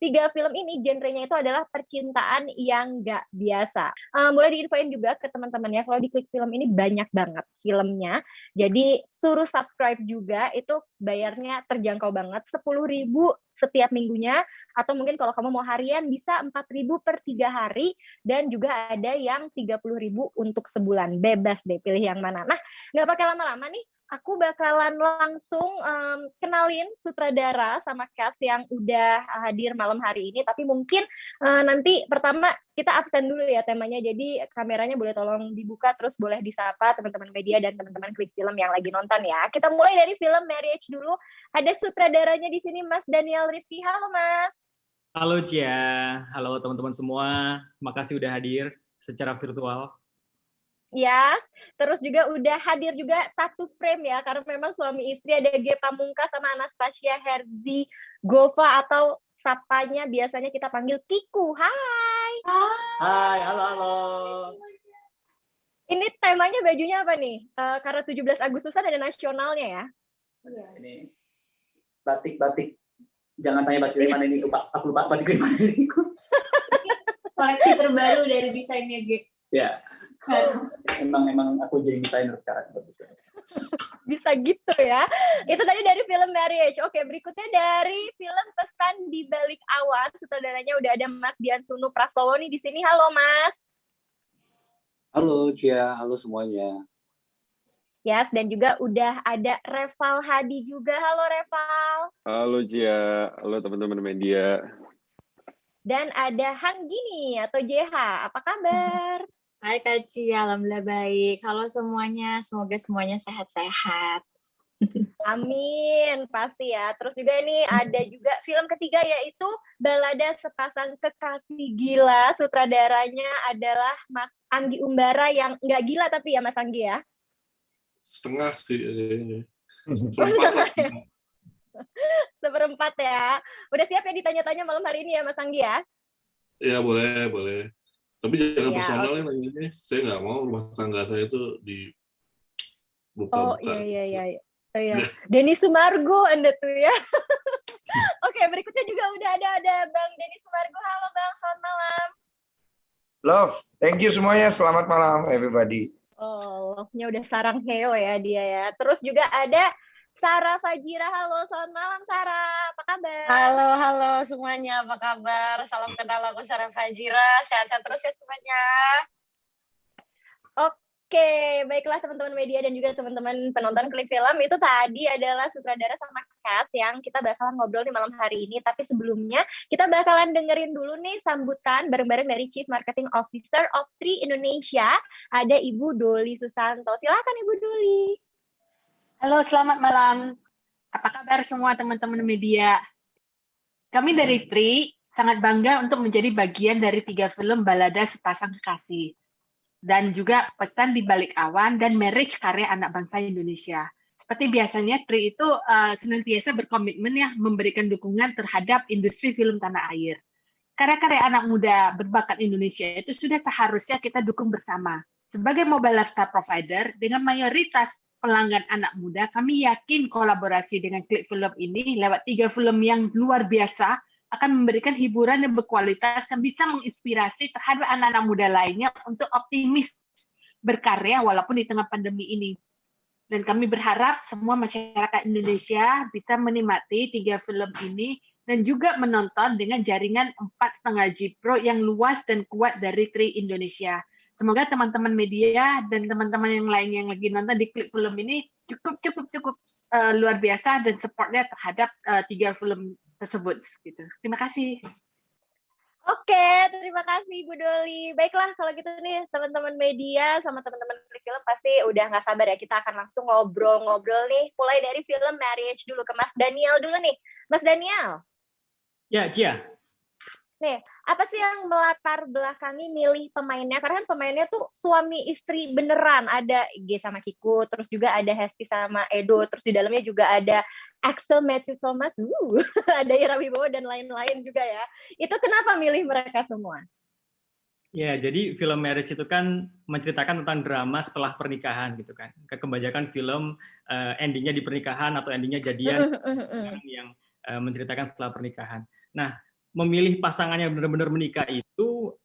tiga film ini genrenya itu adalah percintaan yang nggak biasa. Boleh diinfoin juga ke teman-teman ya, kalau di Klik Film ini banyak banget filmnya. Jadi suruh subscribe juga, itu bayarnya terjangkau banget, 10.000 setiap minggunya, atau mungkin kalau kamu mau harian bisa 4.000 per 3 hari, dan juga ada yang 30.000 untuk sebulan. Bebas deh pilih yang mana. Nah, nggak pakai lama-lama nih, aku bakalan langsung kenalin sutradara sama cast yang udah hadir malam hari ini. Tapi mungkin nanti pertama kita absen dulu ya temanya. Jadi kameranya boleh tolong dibuka, terus boleh disapa teman-teman media dan teman-teman Klik Film yang lagi nonton ya. Kita mulai dari film Marriage dulu. Ada sutradaranya di sini, Mas Daniel Rifki. Halo, Mas. Halo Cia, halo teman-teman semua. Makasih udah hadir secara virtual. Ya, terus juga udah hadir juga satu frame ya, karena memang suami istri ada Ge Pamungkas sama Anastasia Herzi Gova, atau sapanya biasanya kita panggil Kiku. Hai. Hai, halo. Ini temanya bajunya apa nih? Karena 17 Agustusan ada nasionalnya ya? Iya. Ini batik. Jangan tanya batik dari mana ini, lupa. Aku lupa batik dari mana ini. Koleksi terbaru dari desainnya Ge. Ya. Emang aku jadi desainer sekarang. Bisa gitu ya. Itu tadi dari film Marriage. Oke, berikutnya dari film Pesan di Balik Awan. Sutradaranya udah ada Mas Dian Sunu Prastowo nih di sini. Halo, Mas. Halo Cia, halo semuanya. Yes, dan juga udah ada Reval Hadi juga. Halo, Reval. Halo Cia, halo teman-teman media. Dan ada Hanggini atau JH. Apa kabar? Hai Kak Cia, alhamdulillah baik. Halo semuanya, semoga semuanya sehat-sehat. Amin, pasti ya. Terus juga ini ada juga film ketiga, yaitu Balada Sepasang Kekasih Gila. Sutradaranya adalah Mas Anggi Umbara, yang nggak gila tapi ya Mas Anggi ya? Setengah sih. Setengah ya? Seperempat ya. Udah siap ya ditanya-tanya malam hari ini ya Mas Anggi ya? Ya boleh. Tapi jangan Ya, personalnya nanya. Saya nggak mau rumah tangga saya itu Oh dibuka-buka. iya. Oh, iya. Denny Sumargo Anda tuh ya. Oke, berikutnya juga udah ada Bang Denny Sumargo. Halo Bang, selamat malam. Love, thank you semuanya. Selamat malam everybody. Oh, love-nya udah sarang heo ya dia ya. Terus juga ada Sarah Fajira. Halo, selamat malam Sarah. Apa kabar? Halo semuanya, apa kabar? Salam kenal, aku Sarah Fajira. Sehat-sehat terus ya semuanya. Oke, baiklah teman-teman media dan juga teman-teman penonton Klik Film. Itu tadi adalah sutradara sama cast yang kita bakalan ngobrol di malam hari ini. Tapi sebelumnya kita bakalan dengerin dulu nih sambutan bareng-bareng dari Chief Marketing Officer of Tri Indonesia. Ada Ibu Doli Susanto. Silakan Ibu Doli. Halo, selamat malam. Apa kabar semua teman-teman media? Kami dari Tri sangat bangga untuk menjadi bagian dari 3 film Balada Sepasang Kekasih. Dan juga Pesan di Balik Awan dan Marriage karya anak bangsa Indonesia. Seperti biasanya, Tri itu senantiasa berkomitmen ya memberikan dukungan terhadap industri film tanah air. Karya-karya anak muda berbakat Indonesia itu sudah seharusnya kita dukung bersama. Sebagai mobile lifestyle provider, dengan mayoritas pelanggan anak muda, kami yakin kolaborasi dengan Klik Film ini lewat 3 film yang luar biasa akan memberikan hiburan yang berkualitas dan bisa menginspirasi terhadap anak-anak muda lainnya untuk optimis berkarya walaupun di tengah pandemi ini. Dan kami berharap semua masyarakat Indonesia bisa menikmati 3 film ini dan juga menonton dengan jaringan 4,5G Pro yang luas dan kuat dari Tri Indonesia. Semoga teman-teman media dan teman-teman yang lain yang lagi nonton di Klik Film ini cukup luar biasa dan supportnya terhadap 3 film tersebut. Gitu. Terima kasih. Oke, terima kasih Bu Doli. Baiklah, kalau gitu nih teman-teman media sama teman-teman Klik Film pasti udah nggak sabar ya. Kita akan langsung ngobrol-ngobrol nih. Mulai dari film Marriage dulu ke Mas Daniel dulu nih. Mas Daniel. Ya, Cia. Nih, apa sih yang melatar belakangi milih pemainnya? Karena kan pemainnya tuh suami istri beneran. Ada G sama Kiku, terus juga ada Hesti sama Edo, terus di dalamnya juga ada Axel Matthew Thomas, ada Ira Wibowo dan lain-lain juga ya. Itu kenapa milih mereka semua? Ya, jadi film Marriage itu kan menceritakan tentang drama setelah pernikahan gitu kan. Kebanyakan film endingnya di pernikahan atau endingnya jadian yang menceritakan setelah pernikahan. Nah, memilih pasangannya benar-benar menikah itu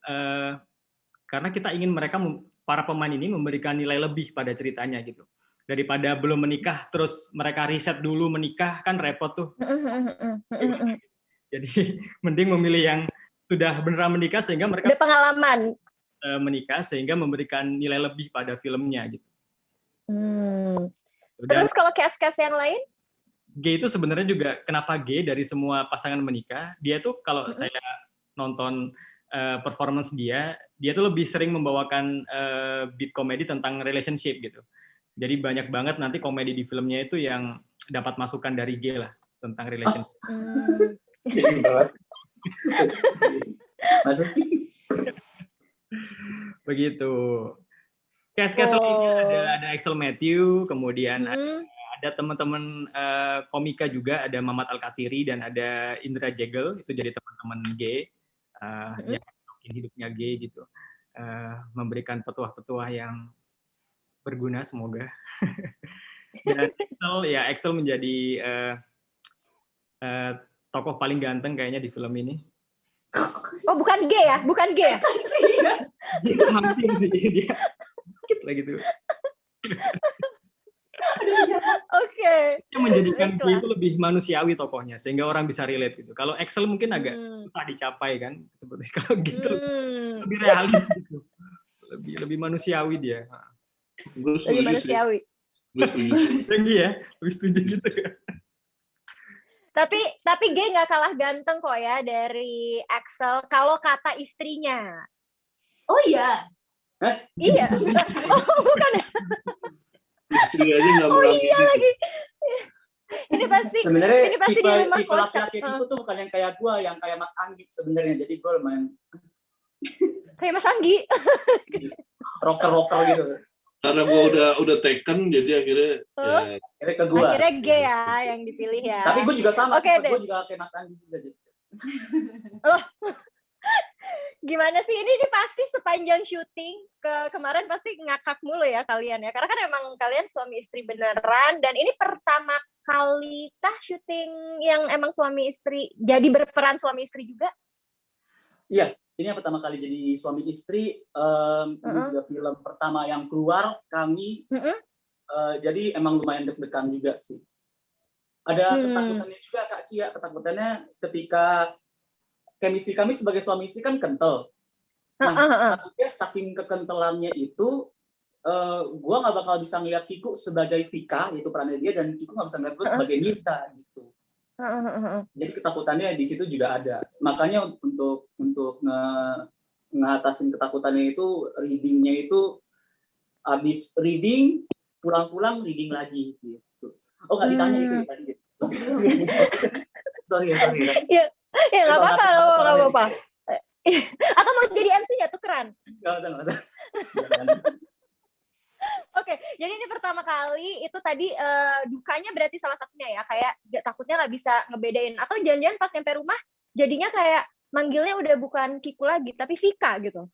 karena kita ingin mereka, para pemain ini memberikan nilai lebih pada ceritanya gitu. Daripada belum menikah terus mereka riset dulu menikah, kan repot tuh. Jadi mending memilih yang sudah beneran menikah sehingga mereka udah pengalaman menikah sehingga memberikan nilai lebih pada filmnya gitu. Terus kalau cast-cast yang lain? G itu sebenarnya juga kenapa G dari semua pasangan menikah, dia tuh kalau saya nonton performance dia tuh lebih sering membawakan beat komedi tentang relationship gitu. Jadi banyak banget nanti komedi di filmnya itu yang dapat masukan dari G lah tentang relationship. Masa sih? Begitu. Cast-cast lainnya ada Axel Matthew, kemudian ada teman-teman komika juga, ada Mamat Al-Katiri dan ada Indra Jegel, itu jadi teman-teman G yang hidupnya G gitu, memberikan petuah-petuah yang berguna semoga. Dan Axel menjadi tokoh paling ganteng kayaknya di film ini. Oh bukan G ya? Bukan G ya? Dia hampir sih, dia dikit lah gitu. Oke. Dia menjadikan G itu lebih manusiawi tokohnya sehingga orang bisa relate gitu. Kalau Axel mungkin agak susah dicapai kan, seperti kalau gitu lebih realis gitu. Lebih manusiawi dia. Lebih manusiawi. Lebih setuju gitu. Tapi G nggak kalah ganteng kok ya dari Axel kalau kata istrinya. Oh iya. Iya. Oh bukan. Istri aja nggak mau. Oh iya lagi. Ini pasti sebenarnya tipe laki-laki itu tuh bukan yang kayak gua, yang kayak Mas Anggi sebenarnya. Jadi gua lumayan kayak Mas Anggi. rocker gitu. Karena gua udah taken, jadi akhirnya ke gua. Akhirnya G ya yang dipilih ya. Tapi gua juga sama. Oke, gua juga kayak Mas Anggi juga. Loh. Gimana sih ini pasti sepanjang syuting kemarin pasti ngakak mulu ya kalian ya, karena kan emang kalian suami istri beneran, dan ini pertama kali kah syuting yang emang suami istri, jadi berperan suami istri juga? Iya, ini yang pertama kali jadi suami istri. Ini juga film pertama yang keluar kami, jadi emang lumayan deg-degan juga sih. Ada ketakutannya juga Kak Cia, ketakutannya ketika chemistry kami sebagai suami istri kan kental. Nah, takutnya saking kekentelannya itu, gue nggak bakal bisa ngeliat Kiku sebagai Vika, yaitu perannya dia, dan Kiku nggak bisa ngeliat gue sebagai Mirza gitu. Jadi ketakutannya di situ juga ada. Makanya untuk ngatasin ketakutannya itu, readingnya itu habis reading, pulang-pulang reading lagi gitu. Oh nggak ditanya itu tadi. Sorry. Ya nggak apa-apa. Atau mau jadi MC-nya tukeran? Nggak usah. Oke, jadi ini pertama kali itu tadi dukanya berarti salah satunya ya, kayak takutnya nggak bisa ngebedain, atau jangan-jangan pas nyampe rumah jadinya kayak manggilnya udah bukan Kiku lagi tapi Vika gitu.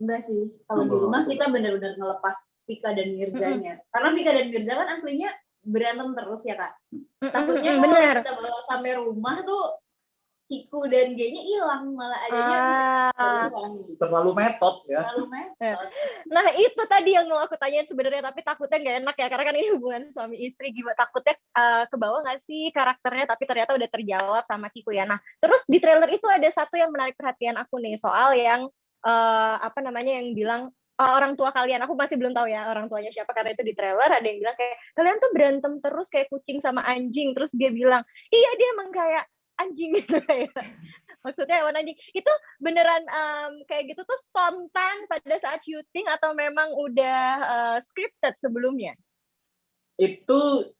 Enggak sih, kalau di rumah kita benar-benar ngelepas Vika dan Mirzanya. Karena Vika dan Mirza kan aslinya berantem terus ya Kak. Takutnya kalau kita bawa sampai rumah tuh Kiku dan G-nya hilang, malah adanya terlalu metode ya. Nah itu tadi yang mau aku tanyain sebenarnya, tapi takutnya nggak enak ya, karena kan ini hubungan suami istri, gimana takutnya ke bawah nggak sih karakternya, tapi ternyata udah terjawab sama Kiku ya. Nah terus di trailer itu ada satu yang menarik perhatian aku nih, soal yang yang bilang orang tua kalian, aku masih belum tahu ya orang tuanya siapa, karena itu di trailer ada yang bilang kayak kalian tuh berantem terus kayak kucing sama anjing, terus dia bilang iya dia emang kayak anjing gitu ya. Maksudnya hewan anjing. Itu beneran kayak gitu tuh spontan pada saat syuting atau memang udah scripted sebelumnya? Itu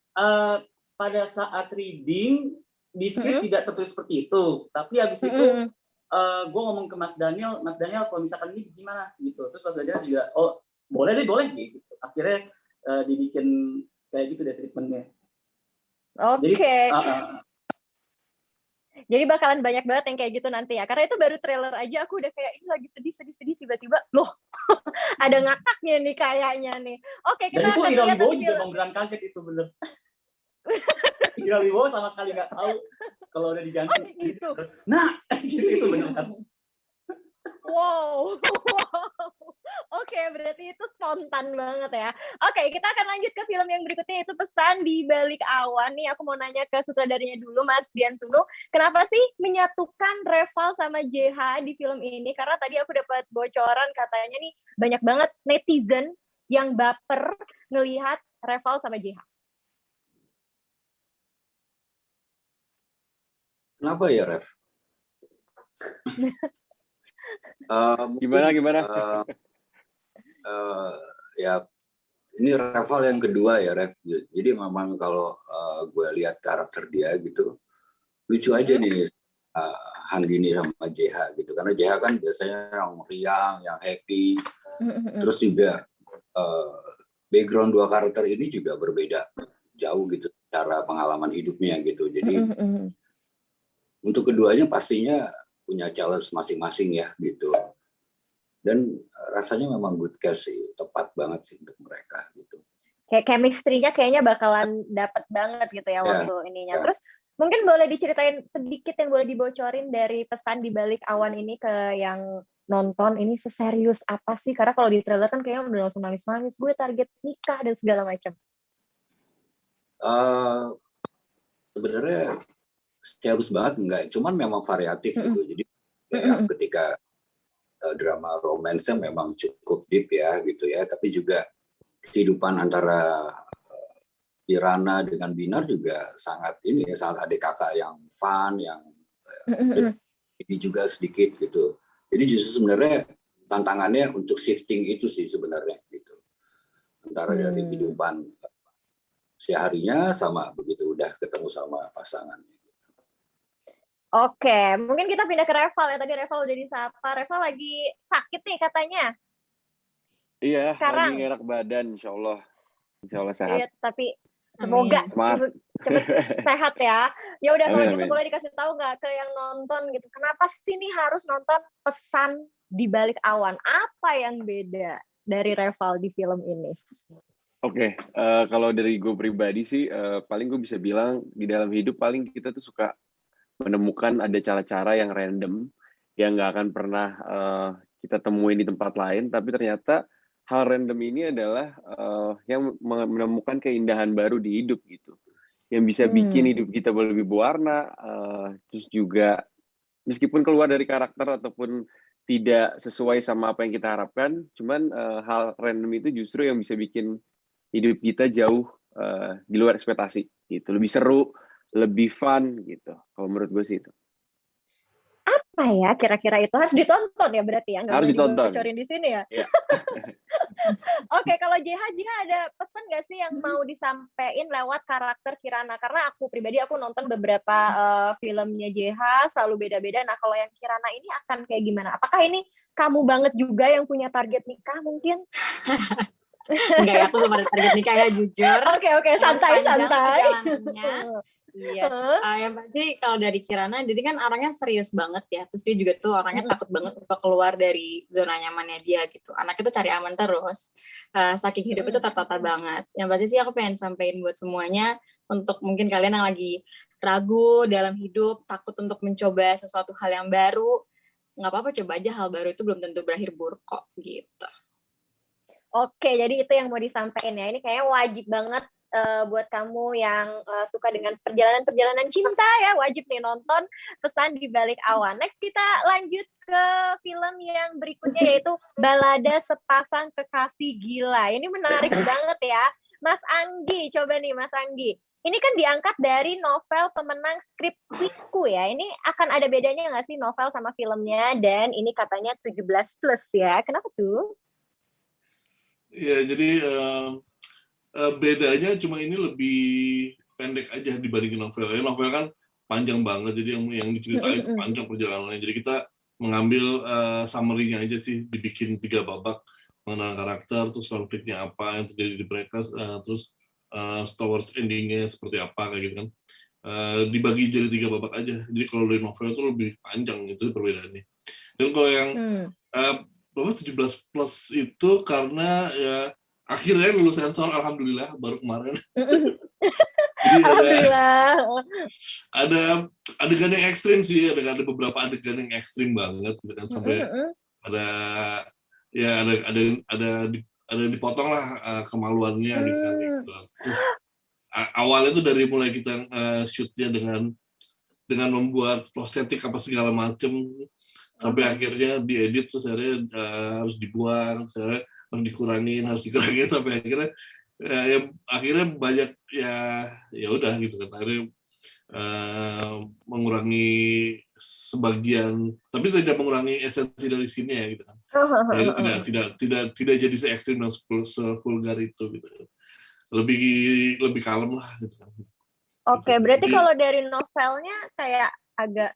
pada saat reading di script tidak tertulis seperti itu. Tapi habis itu gue ngomong ke Mas Daniel kalau misalkan ini gimana gitu. Terus Mas Daniel juga boleh gitu. Akhirnya dibikin kayak gitu deh treatmentnya. Oke. Jadi bakalan banyak banget yang kayak gitu nanti ya. Karena itu baru trailer aja aku udah kayak ini lagi sedih tiba-tiba loh ada ngakaknya nih kayaknya nih. Oke, kita akan lihat. Dan itu Ira Wibowo juga beneran kaget itu bener. Ira Wibowo sama sekali nggak tahu kalau udah diganti. Oh, gitu. Nah, Itu benar. Wow. Oke, berarti itu spontan banget ya. Oke, kita akan lanjut ke film yang berikutnya, itu Pesan di Balik Awan. Nih aku mau nanya ke sutradaranya dulu, Mas Dian Sunu. Kenapa sih menyatukan Reval sama JH di film ini? Karena tadi aku dapat bocoran katanya nih banyak banget netizen yang baper ngelihat Reval sama JH. Kenapa ya, Rev? Gimana? Ya, ini Reval yang kedua ya, Rev. Jadi memang kalau gue lihat karakter dia gitu, lucu aja nih Handini sama JH gitu. Karena JH kan biasanya yang riang, yang happy. Terus juga background dua karakter ini juga berbeda jauh gitu cara pengalaman hidupnya gitu. Jadi untuk keduanya pastinya punya challenge masing-masing ya gitu. Dan rasanya memang good cast sih, tepat banget sih untuk mereka gitu. Kayak chemistry-nya kayaknya bakalan dapet banget gitu ya waktu ininya. Terus mungkin boleh diceritain sedikit yang boleh dibocorin dari Pesan di Balik Awan ini ke yang nonton, ini seserius apa sih? Karena kalau di trailer kan kayaknya udah langsung nangis-nangis, gue target nikah dan segala macam. Sebenarnya serius banget enggak, cuman memang variatif gitu. Jadi kayak ketika drama romansnya memang cukup deep ya gitu ya, tapi juga kehidupan antara Kirana dengan Binar juga sangat ini ya, sangat adik kakak yang fun, yang ini juga sedikit gitu. Jadi justru sebenarnya tantangannya untuk shifting itu sih sebenarnya gitu, antara dari kehidupan seharinya sama begitu udah ketemu sama pasangannya. Oke, mungkin kita pindah ke Reval ya. Tadi Reval udah disapa. Reval lagi sakit nih katanya. Iya, sekarang lagi enak badan, insya Allah sehat. Iya, tapi semoga cepet sehat ya. Ya udah, kalau gitu boleh dikasih tahu nggak ke yang nonton gitu, kenapa sih nih harus nonton Pesan di Balik Awan? Apa yang beda dari Reval di film ini? Oke, kalau dari gue pribadi sih, paling gue bisa bilang di dalam hidup paling kita tuh suka menemukan ada cara-cara yang random yang nggak akan pernah kita temuin di tempat lain, tapi ternyata hal random ini adalah yang menemukan keindahan baru di hidup gitu, yang bisa bikin hidup kita lebih berwarna, terus juga meskipun keluar dari karakter ataupun tidak sesuai sama apa yang kita harapkan, cuman hal random itu justru yang bisa bikin hidup kita jauh di luar ekspektasi gitu, lebih seru, lebih fun gitu. Kalau menurut gue sih itu. Apa ya kira-kira itu? Harus ditonton ya berarti ya? Nggak harus ditonton. Bocorin di sini ya? Yeah. Oke, kalau JH ada pesan nggak sih yang mau disampaikan lewat karakter Kirana? Karena aku pribadi aku nonton beberapa filmnya JH, selalu beda-beda. Nah, kalau yang Kirana ini akan kayak gimana? Apakah ini kamu banget juga yang punya target nikah mungkin? Enggak ya, aku belum ada target nikah ya, jujur. Oke, santai. Iya, yang pasti kalau dari Kirana, jadi kan orangnya serius banget ya. Terus dia juga tuh orangnya takut banget untuk keluar dari zona nyamannya dia gitu. Anaknya tuh cari aman terus. Saking hidup itu tertata banget. Yang pasti sih aku pengen sampein buat semuanya, untuk mungkin kalian yang lagi ragu dalam hidup, takut untuk mencoba sesuatu hal yang baru, nggak apa-apa, coba aja hal baru itu belum tentu berakhir buruk kok gitu. Oke, jadi itu yang mau disampaikan ya. Ini kayaknya wajib banget buat kamu yang suka dengan perjalanan cinta ya, wajib nih nonton Pesan di Balik Awan. Next kita lanjut ke film yang berikutnya, yaitu Balada Sepasang Kekasih Gila. Ini menarik banget ya. Mas Anggi, coba nih Mas Anggi. Ini kan diangkat dari novel pemenang Skripsiku ya. Ini akan ada bedanya nggak sih novel sama filmnya? Dan ini katanya 17+ ya. Kenapa tuh? Ya, jadi bedanya cuma ini lebih pendek aja dibandingin novel. Ya, novel kan panjang banget, jadi yang diceritain itu panjang perjalanannya. Jadi kita mengambil summary-nya aja sih, dibikin 3 babak, mengenal karakter, terus konfliknya apa yang terjadi di mereka, terus towards ending-nya seperti apa kayak gitu kan. Dibagi jadi 3 babak aja. Jadi kalau dari novel itu lebih panjang, itu perbedaannya. Dan kalau yang 17+ itu karena ya akhirnya lulus sensor, alhamdulillah, baru kemarin. Jadi alhamdulillah. Ada adegan yang ekstrim sih, ada beberapa adegan yang ekstrim banget gitu kan, sampai ada dipotong lah kemaluannya gitu kan. Terus awalnya tuh dari mulai kita shootnya dengan membuat prostetik apa segala macem, sampai akhirnya diedit, terus akhirnya harus dibuang, akhirnya harus dikurangin sampai akhirnya banyak ya udah gitu kan, akhirnya mengurangi sebagian, tapi tidak mengurangi esensi dari sini ya gitu kan. Tidak jadi se-ekstrim dan se-vulgar itu gitu. Lebih kalem lah gitu kan. Oke, berarti kalau dari novelnya kayak agak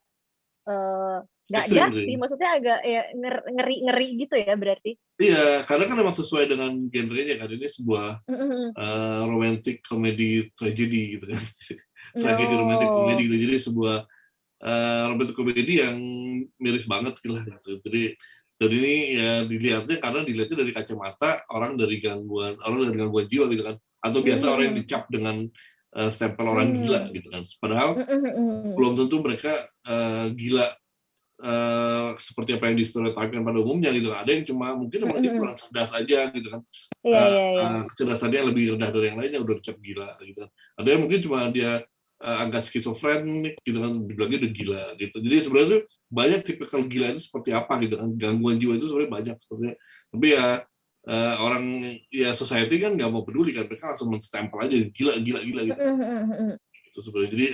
nggak dark sih, maksudnya agak ya ngeri gitu ya berarti. Iya, karena kan memang sesuai dengan genrenya kan, ini sebuah romantic comedy tragedy gitu kan. Tragedi romantic comedy gitu. Jadi sebuah romantic comedy yang miris banget gitu lah gitu. Jadi dan ini ya dilihatnya dari kacamata orang dari gangguan jiwa gitu kan, atau biasa orang yang dicap dengan stempel orang gila gitu kan. Padahal belum tentu mereka gila seperti apa yang di-stereotype-kan pada umumnya gitu. Ada yang cuma mungkin memang dia kurang cerdas aja gitu kan. Kecerdasannya yang lebih rendah dari yang lainnya udah dicap gila gitu. Ada yang mungkin cuma dia agak skizofrenik gitu kan, dibilangnya udah gila gitu. Jadi sebenarnya tuh banyak tipikal gila itu seperti apa gitu kan. Gangguan jiwa itu sebenarnya banyak sepertinya. Tapi ya orang ya society kan nggak mau peduli kan, mereka langsung menstempel aja gila gitu. Itu sebenarnya. Jadi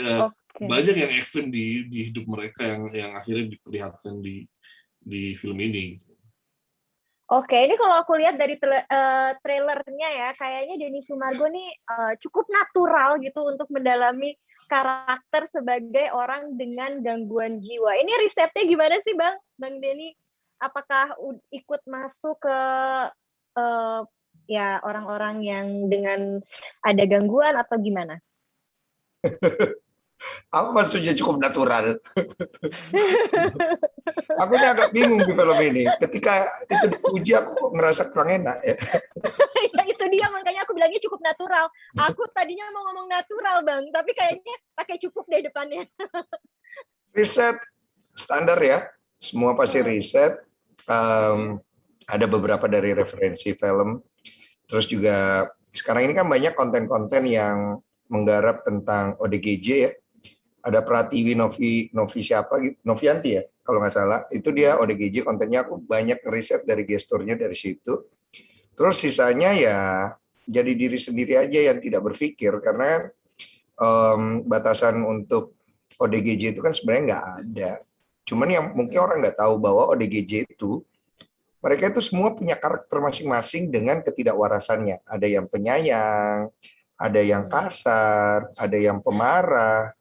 banyak yang ekstrim di hidup mereka yang akhirnya diperlihatkan di film ini. Oke, ini kalau aku lihat dari trailernya ya, kayaknya Denny Sumargo nih cukup natural gitu untuk mendalami karakter sebagai orang dengan gangguan jiwa. Ini risetnya gimana sih Bang Denny? Apakah ikut masuk ke ya orang-orang yang dengan ada gangguan atau gimana? Apa maksudnya cukup natural? Aku ini agak bingung di film ini. Ketika itu dipuji, aku ngerasa kurang enak ya. Ya itu dia, makanya aku bilangnya cukup natural. Aku tadinya mau ngomong natural Bang, tapi kayaknya pakai cukup deh depannya. Riset standar ya, semua pasti riset. Ada beberapa dari referensi film. Terus juga sekarang ini kan banyak konten-konten yang menggarap tentang ODGJ ya. Ada Pratiwi Novi siapa gitu, Novianti ya kalau nggak salah, itu dia ODGJ kontennya, aku banyak riset dari gesturnya dari situ. Terus sisanya ya jadi diri sendiri aja yang tidak berpikir, karena batasan untuk ODGJ itu kan sebenarnya nggak ada. Cuman yang mungkin orang nggak tahu bahwa ODGJ itu mereka itu semua punya karakter masing-masing dengan ketidakwarasannya. Ada yang penyayang, ada yang kasar, ada yang pemarah,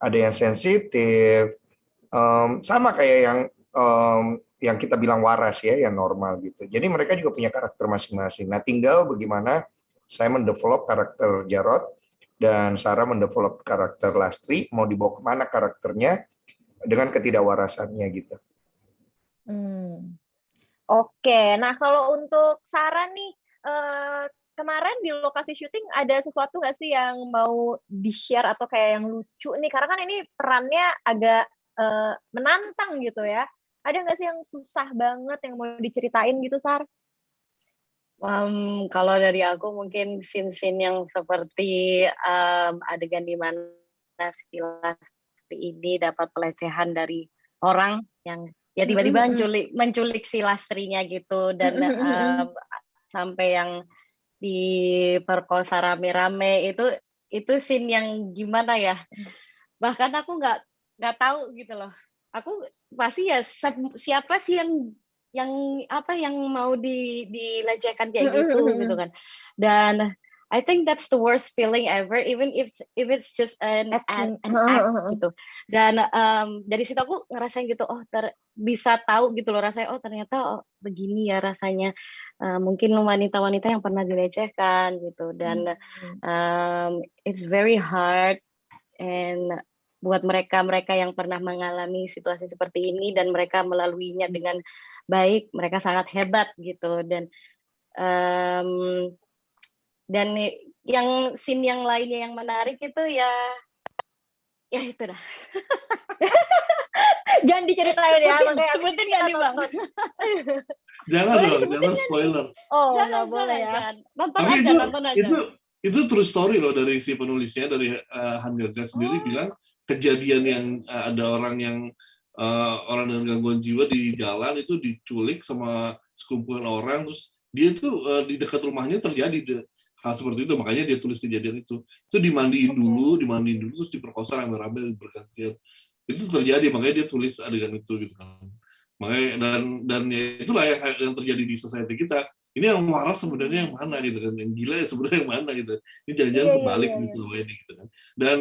ada yang sensitif, sama kayak yang kita bilang waras ya, yang normal gitu. Jadi mereka juga punya karakter masing-masing. Nah, tinggal bagaimana saya mendevelop karakter Jarod dan Sarah mendevelop karakter Lastri, mau dibawa kemana karakternya dengan ketidakwarasannya gitu. Oke, nah kalau untuk Sarah nih, kemarin di lokasi syuting ada sesuatu nggak sih yang mau di-share atau kayak yang lucu nih? Karena kan ini perannya agak menantang gitu ya. Ada nggak sih yang susah banget yang mau diceritain gitu, Sar? Kalau dari aku mungkin scene-scene yang seperti adegan di mana si Lastri ini dapat pelecehan dari orang yang ya tiba-tiba menculik si Lastrinya gitu, dan sampai yang diperkosa rame-rame, itu scene yang gimana ya, bahkan aku nggak tahu gitu loh. Aku pasti ya siapa sih yang mau dilecehkan kayak gitu kan. Dan I think that's the worst feeling ever, even if it's just an act gitu. Dan dari situ aku ngerasain gitu, bisa tahu gitu loh rasanya, ternyata begini ya rasanya mungkin wanita-wanita yang pernah dilecehkan gitu. Dan it's very hard, and buat mereka yang pernah mengalami situasi seperti ini dan mereka melaluinya dengan baik, mereka sangat hebat gitu. Dan Dan yang scene yang lainnya yang menarik itu ya itu dah. Jangan diceritain ya, makanya sebutin nggak nih Bang? Jangan dong, jangan spoiler. Oh, jangan boleh ya. jangan. Nonton Tapi aja, nonton aja. Itu true story loh dari si penulisnya, dari Han Gaga sendiri bilang kejadian yang ada orang yang orang dengan gangguan jiwa di jalan itu diculik sama sekumpulan orang, terus dia itu di dekat rumahnya terjadi hal seperti itu, makanya dia tulis kejadian itu dimandiin dulu terus diperkosa rame-rame bergantian. Itu terjadi, makanya dia tulis adegan itu gitu kan. Makanya dan ya itulah yang terjadi di society kita. Ini yang waras sebenarnya yang mana gitu kan, yang gila ya sebenarnya yang mana gitu. Ini jangan-jangan kebalik gitu loh ini gitu kan. Dan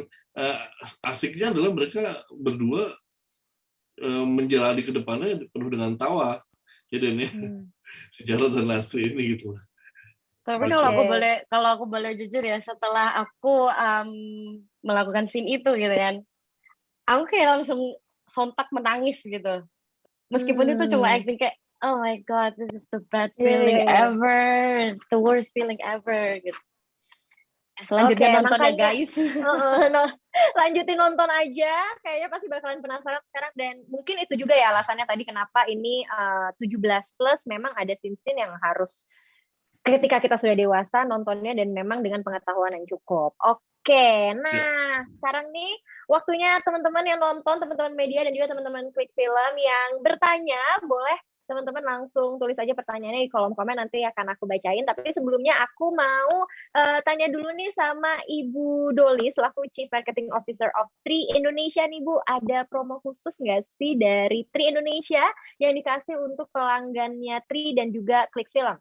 asiknya adalah mereka berdua menjalani ke depannya penuh dengan tawa. Ya dan ya sejarah dan Lastri ini gitu lah. Tapi kalau aku boleh jujur ya, setelah aku melakukan scene itu gitu kan, aku kayak langsung sontak menangis gitu. Meskipun itu cuma acting kayak, oh my god, this is the bad feeling ever, the worst feeling ever gitu. Selanjutnya nonton ya guys. Lanjutin nonton aja, kayaknya pasti bakalan penasaran sekarang. Dan mungkin itu juga ya alasannya tadi kenapa ini 17 plus, memang ada scene-scene yang harus ketika kita sudah dewasa nontonnya dan memang dengan pengetahuan yang cukup. Oke, nah sekarang nih waktunya teman-teman yang nonton, teman-teman media dan juga teman-teman Klik Film yang bertanya, boleh teman-teman langsung tulis aja pertanyaannya di kolom komen, nanti akan aku bacain. Tapi sebelumnya aku mau tanya dulu nih sama Ibu Doli selaku Chief Marketing Officer of Tri Indonesia nih Bu, ada promo khusus nggak sih dari Tri Indonesia yang dikasih untuk pelanggannya Tri dan juga Klik Film?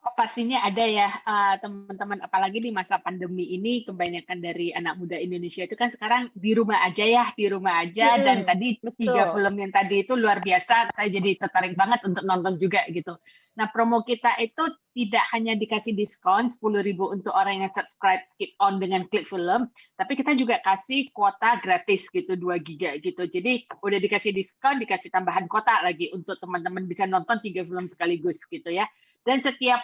Oh, pastinya ada ya teman-teman, apalagi di masa pandemi ini kebanyakan dari anak muda Indonesia itu kan sekarang di rumah aja dan tadi 3 film yang tadi itu luar biasa, saya jadi tertarik banget untuk nonton juga gitu. Nah, promo kita itu tidak hanya dikasih diskon 10.000 untuk orang yang subscribe Keep On dengan Klik Film, tapi kita juga kasih kuota gratis gitu 2 giga gitu. Jadi udah dikasih diskon, dikasih tambahan kuota lagi untuk teman-teman bisa nonton 3 film sekaligus gitu ya. Dan setiap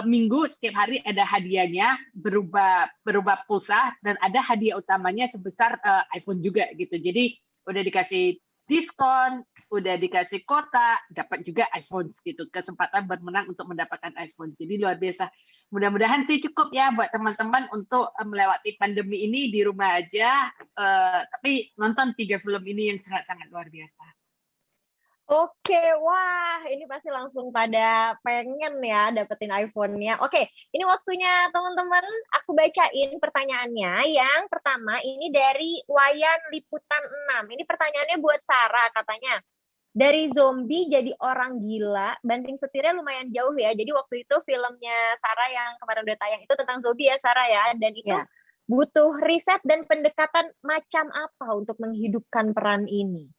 minggu, setiap hari ada hadiahnya berubah pulsa dan ada hadiah utamanya sebesar iPhone juga gitu. Jadi udah dikasih diskon, udah dikasih kuota, dapat juga iPhone gitu. Kesempatan bermenang untuk mendapatkan iPhone. Jadi luar biasa. Mudah-mudahan sih cukup ya buat teman-teman untuk melewati pandemi ini di rumah aja. Tapi nonton 3 film ini yang sangat-sangat luar biasa. Oke, wah ini pasti langsung pada pengen ya dapetin iPhone-nya. Oke, ini waktunya teman-teman, aku bacain pertanyaannya. Yang pertama ini dari Wayan Liputan 6. Ini pertanyaannya buat Sarah katanya. Dari zombie jadi orang gila, banting setirnya lumayan jauh ya. Jadi waktu itu filmnya Sarah yang kemarin udah tayang itu tentang zombie ya Sarah ya. Dan itu butuh riset dan pendekatan macam apa untuk menghidupkan peran ini?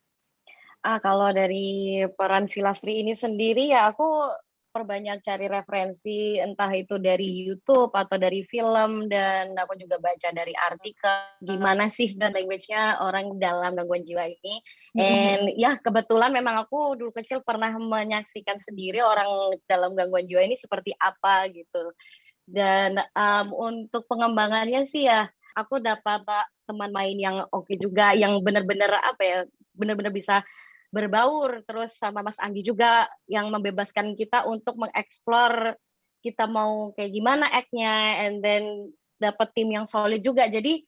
Kalau dari peran si Lastri ini sendiri ya aku perbanyak cari referensi entah itu dari YouTube atau dari film, dan aku juga baca dari artikel gimana sih dan language-nya orang dalam gangguan jiwa ini. And ya kebetulan memang aku dulu kecil pernah menyaksikan sendiri orang dalam gangguan jiwa ini seperti apa gitu. Dan untuk pengembangannya sih ya aku dapat teman main yang oke juga, yang benar-benar benar-benar bisa berbaur, terus sama Mas Anggi juga yang membebaskan kita untuk mengeksplor kita mau kayak gimana act-nya, and then dapat tim yang solid juga. Jadi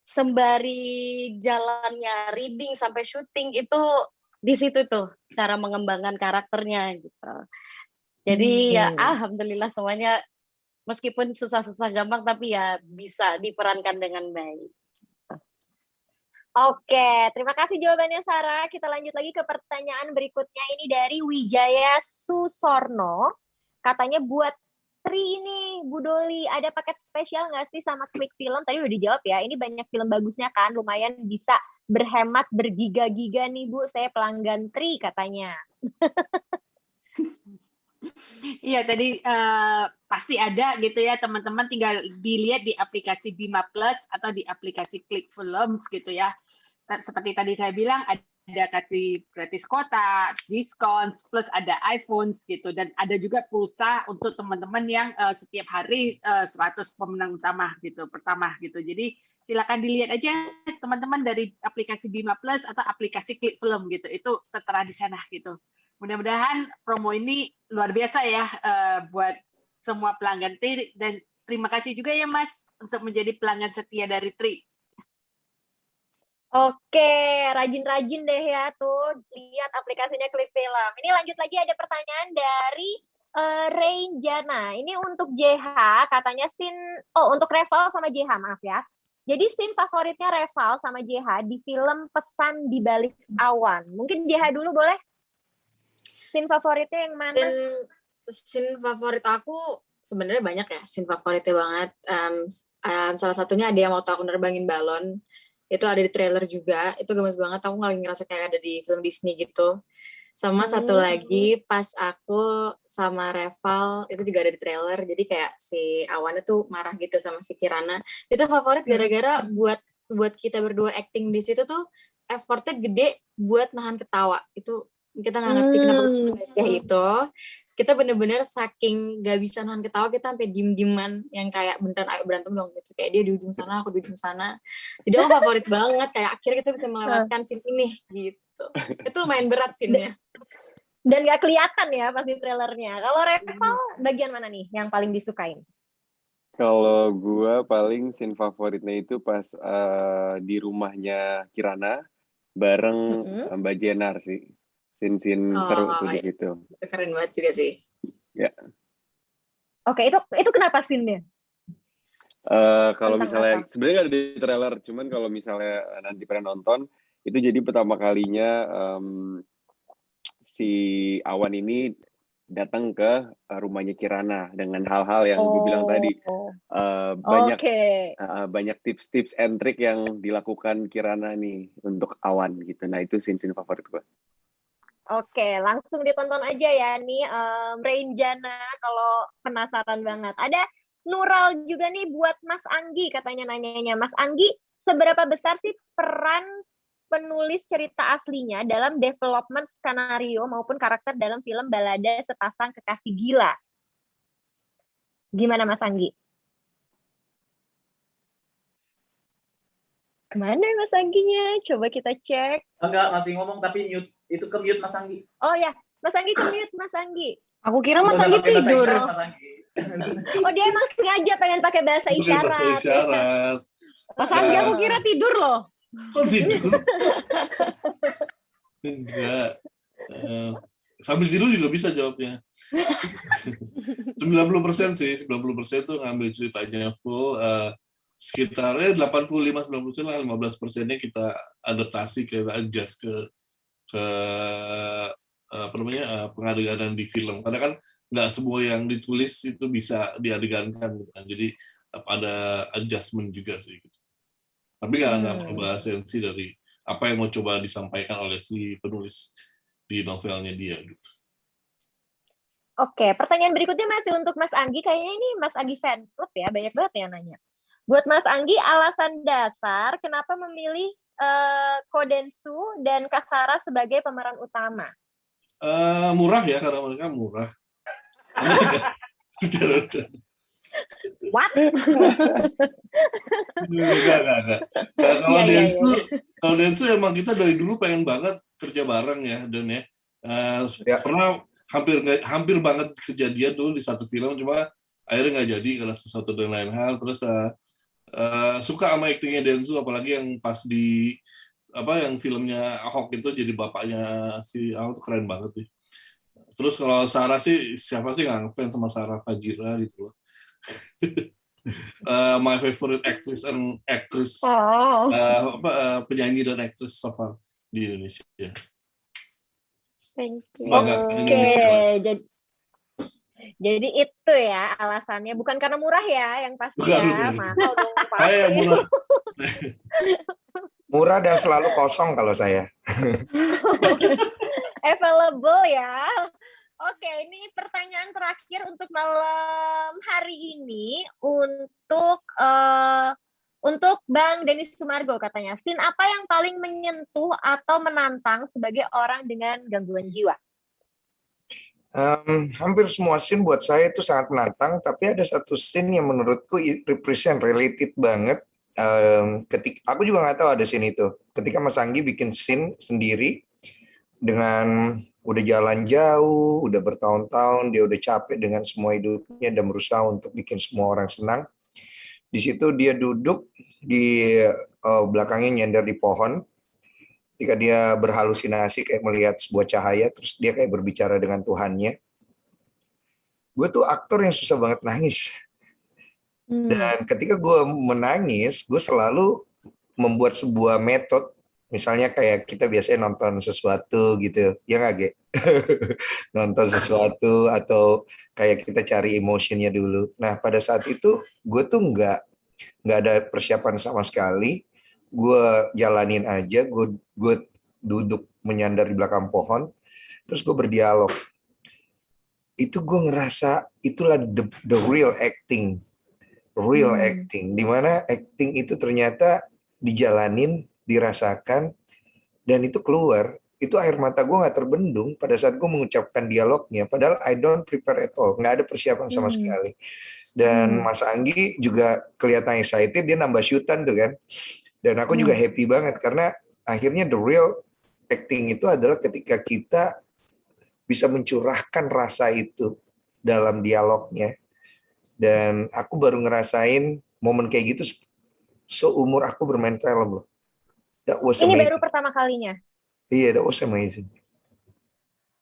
sembari jalannya reading sampai syuting itu di situ tuh cara mengembangkan karakternya gitu. Jadi ya alhamdulillah semuanya meskipun susah-susah gampang tapi ya bisa diperankan dengan baik. Oke, terima kasih jawabannya Sarah. Kita lanjut lagi ke pertanyaan berikutnya. Ini dari Wijaya Susorno. Katanya buat Tri ini, Bu Doli, ada paket spesial nggak sih sama Klik Film? Tadi udah dijawab ya, ini banyak film bagusnya kan, lumayan bisa berhemat bergiga-giga nih Bu, saya pelanggan Tri katanya. Iya, tadi pasti ada gitu ya teman-teman, tinggal dilihat di aplikasi Bima Plus atau di aplikasi Klik Film gitu ya. Seperti tadi saya bilang, ada ada kasih gratis kota, diskon, plus ada iPhone gitu, dan ada juga pulsa untuk teman-teman yang setiap hari 100 pemenang utama gitu, pertama gitu. Jadi silakan dilihat aja teman-teman dari aplikasi Bima Plus atau aplikasi Klik Film gitu, itu tertera di sana gitu. Mudah-mudahan promo ini luar biasa ya buat semua pelanggan Tri, dan terima kasih juga ya Mas untuk menjadi pelanggan setia dari Tri. Oke, rajin-rajin deh ya tuh lihat aplikasinya Klik Film. Ini lanjut lagi, ada pertanyaan dari Rainjana. Ini untuk JH, katanya untuk Reval sama JH, maaf ya. Jadi scene favoritnya Reval sama JH di film Pesan di Balik Awan. Mungkin JH dulu boleh? Scene favoritnya yang mana? Scene favorit aku sebenarnya banyak ya, scene favoritnya banget. Salah satunya ada yang waktu aku nerbangin balon. Itu ada di trailer juga, itu gemes banget, aku lagi ngerasa kayak ada di film Disney gitu. Sama satu lagi pas aku sama Reval, itu juga ada di trailer, jadi kayak si Awannya tuh marah gitu sama si Kirana. Itu favorit gara-gara buat kita berdua acting di situ tuh effortnya gede buat nahan ketawa. Itu kita nggak ngerti kenapa kayak itu. Kita bener-bener saking gak bisa nahan ketawa, kita sampai diem-dieman yang kayak beneran ayo berantem dong gitu. Kayak dia di ujung sana, aku di ujung sana. Jadi aku favorit banget, kayak akhirnya kita bisa melewatkan scene ini gitu. Itu main berat scene-nya. Dan gak kelihatan ya pas di trailernya. Kalau Reval bagian mana nih yang paling disukain? Kalau gue paling scene favoritnya itu pas di rumahnya Kirana bareng Mbak Jenar sih. Scene seru tuh di situ. Keren banget juga sih. Ya. Oke, itu kenapa scene-nya? Kalau misalnya sebenarnya nggak ada di trailer, cuman kalau misalnya nanti pernah nonton, itu jadi pertama kalinya si Awan ini datang ke rumahnya Kirana dengan hal-hal yang gue bilang tadi, banyak tips-tips and trik yang dilakukan Kirana nih untuk Awan gitu. Nah itu scene favorit gue. Oke, langsung ditonton aja ya nih Rainjana kalau penasaran banget. Ada Nural juga nih buat Mas Anggi, katanya nanyanya. Mas Anggi, seberapa besar sih peran penulis cerita aslinya dalam development skenario maupun karakter dalam film Balada Sepasang Kekasih Gila? Gimana Mas Anggi? Kemana Mas Angginya? Coba kita cek. Enggak, masih ngomong tapi mute. Itu ke mute Mas Anggi. Oh ya, Mas Anggi ke mute, Mas Anggi. Aku kira Mas Anggi tidur. Oh dia emang sengaja pengen pakai bahasa isyarat. Bahasa isyarat. Mas Anggi aku kira tidur loh. Kok tidur? Enggak. Sambil tidur juga bisa jawabnya. 90% sih, 90% tuh ngambil ceritanya full. Sekitarnya 85-90% lah, 15%-nya kita adaptasi, kita adjust ke pengadeganan di film. Karena kan nggak semua yang ditulis itu bisa diadegankan gitu kan. Jadi ada adjustment juga sih gitu. Tapi nggak merubah esensi dari apa yang mau coba disampaikan oleh si penulis di novelnya dia gitu. Oke, pertanyaan berikutnya masih untuk Mas Anggi. Kayaknya ini Mas Anggi fan club ya, banyak banget yang nanya. Buat Mas Anggi, alasan dasar kenapa memilih Kodensu dan Kasara sebagai pemeran utama? Murah ya, karena mereka murah. What? Enggak. Kalau Densu emang kita dari dulu pengen banget kerja bareng ya, dan ya. Pernah hampir banget kejadian dulu di satu film, cuma akhirnya nggak jadi karena sesuatu dan lain hal. Terus suka sama aktingnya Densu, apalagi yang pas di yang filmnya Ahok itu jadi bapaknya si Ahok, tuh keren banget nih. Terus kalau Sarah sih, siapa sih nggak ngefans sama Sarah Fajira gitu loh. My favorite actress and actress, penyanyi dan aktris so far di Indonesia. Thank you. Oke, jadi itu ya alasannya, bukan karena murah ya, yang pasti ya, mahal dong pasti. Saya murah. Murah dan selalu kosong kalau saya. Available ya. Oke, ini pertanyaan terakhir untuk malam hari ini untuk Untuk Bang Denis Sumargo katanya, scene apa yang paling menyentuh atau menantang sebagai orang dengan gangguan jiwa? Hampir semua scene buat saya itu sangat menantang, tapi ada satu scene yang menurutku represent related banget. Ketika aku juga nggak tahu ada scene itu. Ketika Mas Anggi bikin scene sendiri dengan udah jalan jauh, udah bertahun-tahun, dia udah capek dengan semua hidupnya dan berusaha untuk bikin semua orang senang. Di situ dia duduk di belakangnya nyender di pohon. Ketika dia berhalusinasi kayak melihat sebuah cahaya, terus dia kayak berbicara dengan Tuhannya. Gue tuh aktor yang susah banget nangis. Dan ketika gue menangis, gue selalu membuat sebuah metode. Misalnya kayak kita biasanya nonton sesuatu gitu, ya nggak, Ge? Nonton sesuatu atau kayak kita cari emotionnya dulu. Nah, pada saat itu gue tuh nggak ada persiapan sama sekali. Gue jalanin aja, gue duduk menyandar di belakang pohon, terus gue berdialog. Itu gue ngerasa itulah the real acting, dimana acting itu ternyata dijalanin, dirasakan, dan itu keluar. Itu air mata gue nggak terbendung pada saat gue mengucapkan dialognya, padahal I don't prepare at all, nggak ada persiapan sama sekali. Dan Mas Anggi juga kelihatan excited, dia nambah syutan tuh kan. Dan aku juga happy banget karena akhirnya the real acting itu adalah ketika kita bisa mencurahkan rasa itu dalam dialognya. Dan aku baru ngerasain momen kayak gitu seumur aku bermain film loh. That was Ini amazing. baru pertama kalinya? Iya, that was amazing.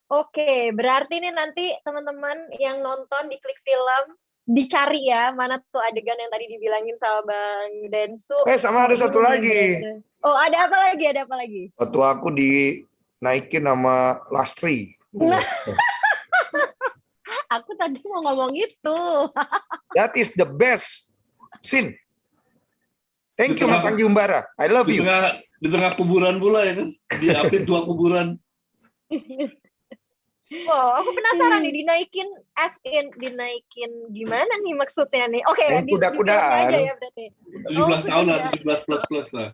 Oke, berarti ini nanti teman-teman yang nonton di Klik Film dicari ya, mana tuh adegan yang tadi dibilangin sama Bang Densu. Sama ada satu lagi. Oh, ada apa lagi? Waktu aku dinaikin sama Lastri. Aku tadi mau ngomong itu. That is the best scene. Thank you Mas Anggi Umbara. I love you. Di tengah kuburan pula ya kan. Diapit 2 kuburan. Wow, aku penasaran nih dinaikin gimana nih maksudnya nih? Oke, kuda-kudaan aja ya berarti. 17 tahun lah, 17 plus lah.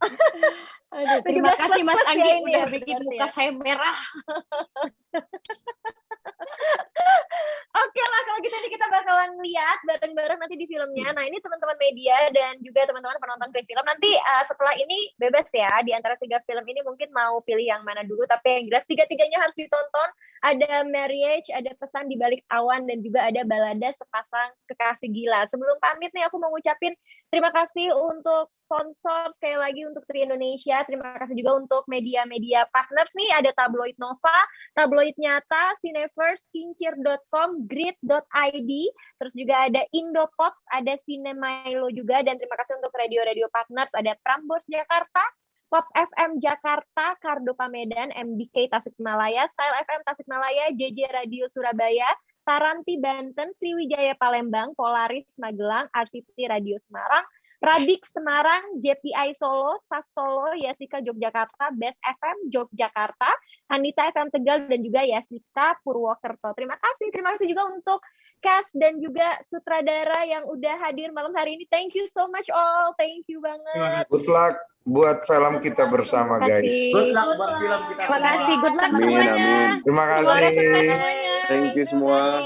Aduh, terima kasih Mas Anggi udah bikin muka saya merah. Oke lah, kalau gitu nih kita bakalan lihat bareng-bareng nanti di filmnya. Nah, ini teman-teman media dan juga teman-teman penonton Klik Film. Nanti setelah ini bebas ya, di antara 3 film ini mungkin mau pilih yang mana dulu. Tapi yang jelas 3-tiganya harus ditonton. Ada Marriage, ada Pesan di Balik Awan, dan juga ada Balada Sepasang Kekasih Gila. Sebelum pamit nih, aku mau ngucapin terima kasih untuk sponsor, sekali lagi untuk Tri Indonesia. Terima kasih juga untuk media-media partners nih. Ada Tabloid Nova, Tabloid Nyata, Cineverse, Kincir.com, Grid.id, terus juga ada Indopops, ada Cinemilo juga, dan terima kasih untuk radio-radio partners, ada Prambors Jakarta, Pop FM Jakarta, Kardopa Medan, MBK Tasikmalaya, Style FM Tasikmalaya, JJ Radio Surabaya, Taranti Banten, Sriwijaya Palembang, Polaris Magelang, RCT Radio Semarang, Radik Semarang, JPI Solo, SAS Solo, Yasika Yogyakarta, Best FM Yogyakarta, Hanita FM Tegal, dan juga Yasika Purwokerto. Terima kasih juga untuk cast dan juga sutradara yang udah hadir malam hari ini. Thank you so much all, thank you banget. Good luck buat film kita bersama, guys. Good luck buat film kita Terima kasih, good luck Amin, semuanya. amin. Terima kasih. Thank you semua.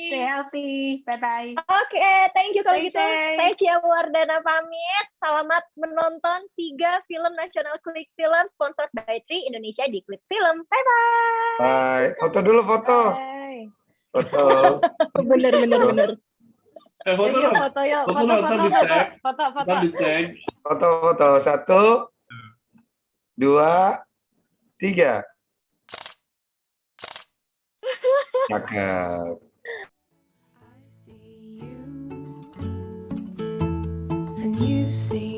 Stay healthy. Bye-bye. Oke, thank you kalau Stay gitu. safe. Saya Cia Wardana pamit. Selamat menonton 3 film nasional Klik Film sponsored by Tri Indonesia di Klik Film. Bye-bye. Bye. Foto dulu, foto. Bye. Foto. Bener. Foto Yuk, dong. foto yuk, Foto foto, dong, ntar di-tag. foto. Ntar di-tag. Foto. 1, 2, 3. Cakep. And you see